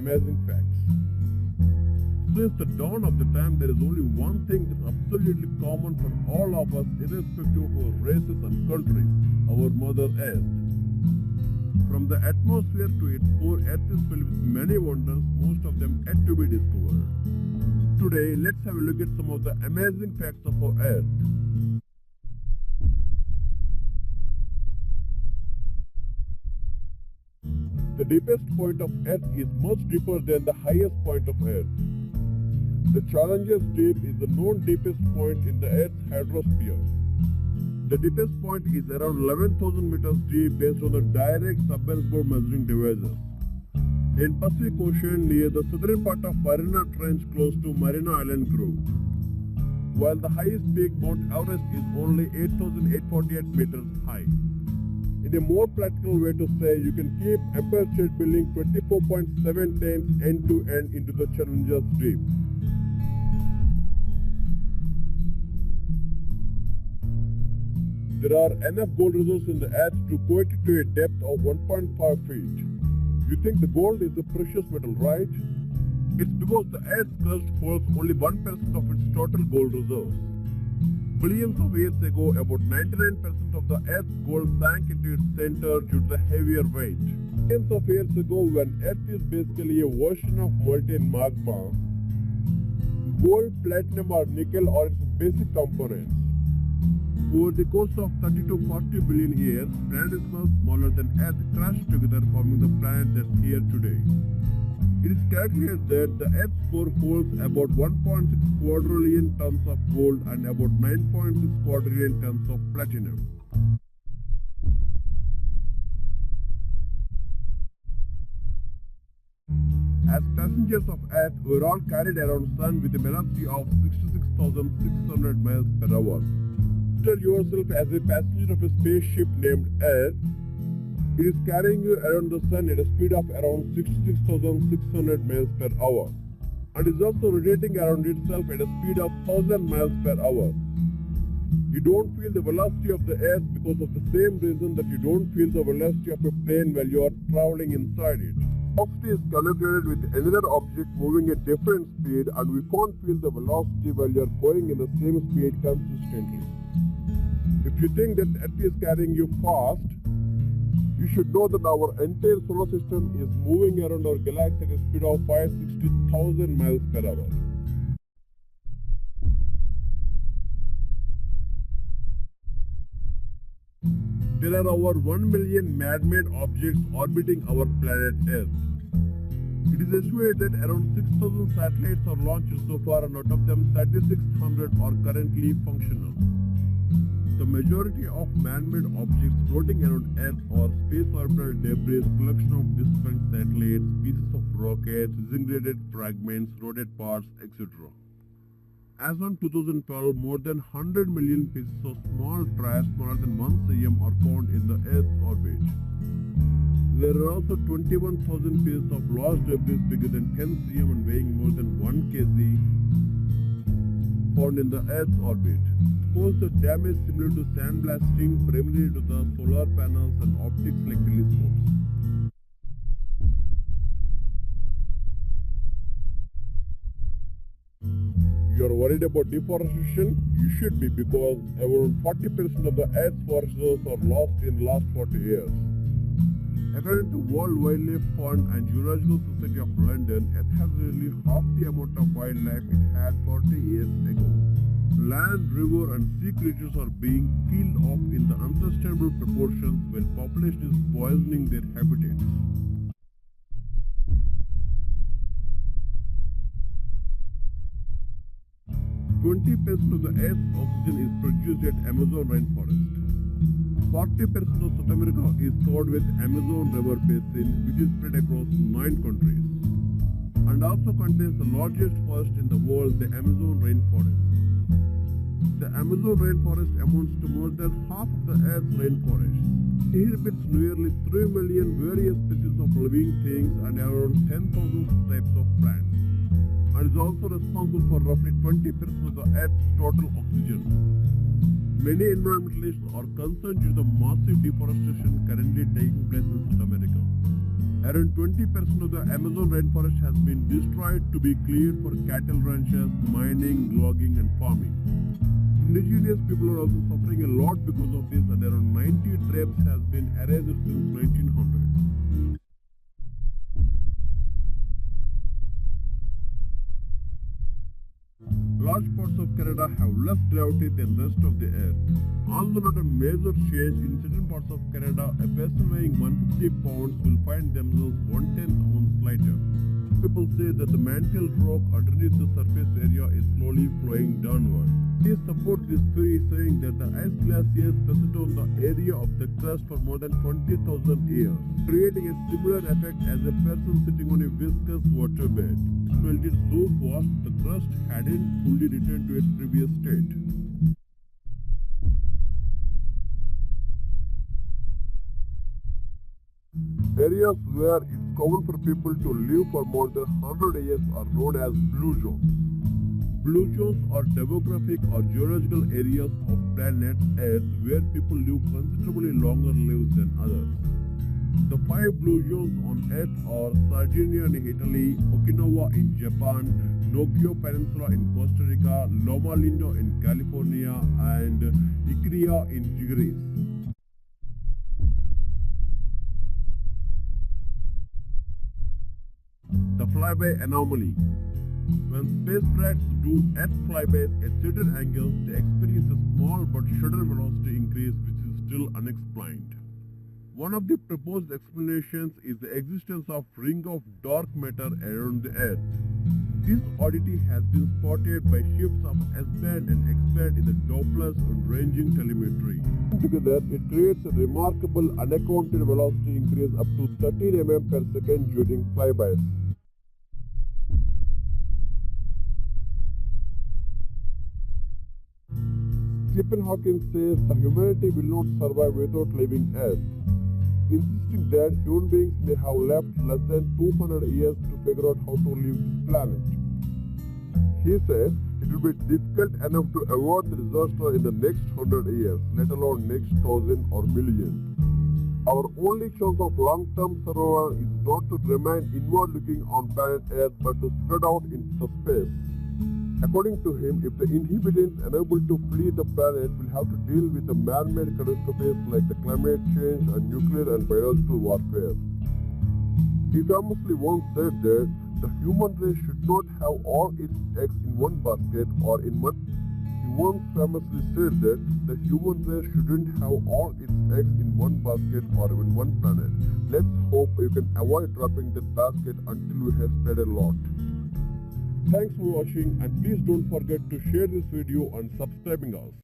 amazing facts. Since the dawn of the time, there is only one thing that's absolutely common for all of us, irrespective of our races and countries: our Mother Earth. From the atmosphere to its core, Earth is filled with many wonders, most of them yet to be discovered. Today, let's have a look at some of the amazing facts of our Earth. The deepest point of Earth is much deeper than the highest point of Earth. The Challenger's Deep is the known deepest point in the Earth's hydrosphere. The deepest point is around 11,000 meters deep based on the direct submersible measuring devices. In Pacific Ocean near the southern part of Mariana Trench close to Mariana Island Group. While the highest peak, Mount Everest, is only 8,848 meters high. In a more practical way to say, you can keep Empire State Building 24.7 times end to end into the Challenger's Deep. There are enough gold reserves in the earth to quake it to a depth of 1.5 feet. You think the gold is a precious metal, right? It's because the earth's crust holds only 1% of its total gold reserves. Billions of years ago, about 99% of the earth's gold sank into its center due to the heavier weight. Billions of years ago, when earth is basically a version of molten magma, gold, platinum or nickel are its basic components. Over the course of 30 to 40 billion years, planets much smaller than Earth crashed together, forming the planet that's here today. It is calculated that the Earth's core holds about 1.6 quadrillion tons of gold and about 9.6 quadrillion tons of platinum. As passengers of Earth, we are all carried around the Sun with a velocity of 66,600 miles per hour. Consider yourself as a passenger of a spaceship named Earth. It is carrying you around the Sun at a speed of around 66,600 miles per hour and is also rotating around itself at a speed of 1,000 miles per hour. You don't feel the velocity of the Earth because of the same reason that you don't feel the velocity of a plane while you are traveling inside it. Velocity is calculated with another object moving at different speed, and we can't feel the velocity while you are going in the same speed consistently. If you think that Earth is carrying you fast, you should know that our entire solar system is moving around our galaxy at a speed of 560,000 miles per hour. There are over 1 million man-made objects orbiting our planet Earth. It is estimated that around 6,000 satellites are launched so far, and out of them 3,600 are currently functional. The majority of man-made objects floating around Earth are space orbital debris, collection of distant satellites, pieces of rockets, disintegrated fragments, rocket parts, etc. As on 2012, more than 100 million pieces of small trash smaller than 1 cm are found in the Earth's orbit. There are also 21,000 pieces of lost debris bigger than 10 cm and weighing more than 1 kg found in the Earth's orbit. Cause the damage similar to sandblasting, primarily to the solar panels and optics like telescopes. You are worried about deforestation? You should be, because around 40% of the Earth's forests are lost in the last 40 years. According to World Wildlife Fund and Geological Society of London, Earth has nearly half the amount of wildlife it had 40 years ago. Land, river and sea creatures are being killed off in the unsustainable proportions while population is poisoning their habitats. % of the Earth's oxygen is produced at Amazon rainforest. 40% of South America is covered with Amazon River Basin, which is spread across 9 countries, and also contains the largest forest in the world, the Amazon rainforest. The Amazon rainforest amounts to more than half of the Earth's rainforest. It inhabits nearly 3 million various species of living things and around 10,000 types of plants, and is also responsible for roughly 20% of the Earth's total oxygen. Many environmentalists are concerned due to the massive deforestation currently taking place in South America. Around 20% of the Amazon rainforest has been destroyed to be cleared for cattle ranches, mining, logging and farming. Indigenous people are also suffering a lot because of this, and around 90 tribes has been erased since 1900. Large parts of Canada have less gravity than rest of the earth. Although not a major change, in certain parts of Canada, a person weighing 150 pounds will find themselves 1/10 ounce lighter. People say that the mantle rock underneath the surface area is slowly flowing downward. They support this theory, saying that the ice glaciers present on the area of the crust for more than 20,000 years, creating a similar effect as a person sitting on a viscous waterbed. It melted so fast the crust hadn't fully returned to its previous state. Areas where it's common for people to live for more than 100 years are known as blue zones. Blue zones are demographic or geological areas of planet Earth where people live considerably longer lives than others. The 5 blue zones on Earth are Sardinia in Italy, Okinawa in Japan, Nokia Peninsula in Costa Rica, Loma Linda in California, and Icaria in Greece. The flyby anomaly. When spacecrafts do Earth flybys at certain angles, they experience a small but sudden velocity increase which is still unexplained. One of the proposed explanations is the existence of ring of dark matter around the Earth. This oddity has been spotted by shifts of S-band and X-band in the Doppler and ranging telemetry. Together, it creates a remarkable unaccounted velocity increase up to 13 mm per second during flybys. Stephen Hawking says that humanity will not survive without leaving Earth, insisting that human beings may have left less than 200 years to figure out how to leave this planet. He says it will be difficult enough to avoid the disaster in the next 100 years, let alone next 1,000 or million. Our only chance of long-term survival is not to remain inward-looking on planet Earth, but to spread out into space. According to him, if the inhabitants unable to flee the planet will have to deal with the man-made catastrophes like the climate change and nuclear and biological warfare. He famously once said that the human race should not have all its eggs in one basket or in one. He once famously said that the human race shouldn't have all its eggs in one basket or in one planet. Let's hope you can avoid dropping that basket until we have spread a lot. Thanks for watching, and please don't forget to share this video and subscribing us.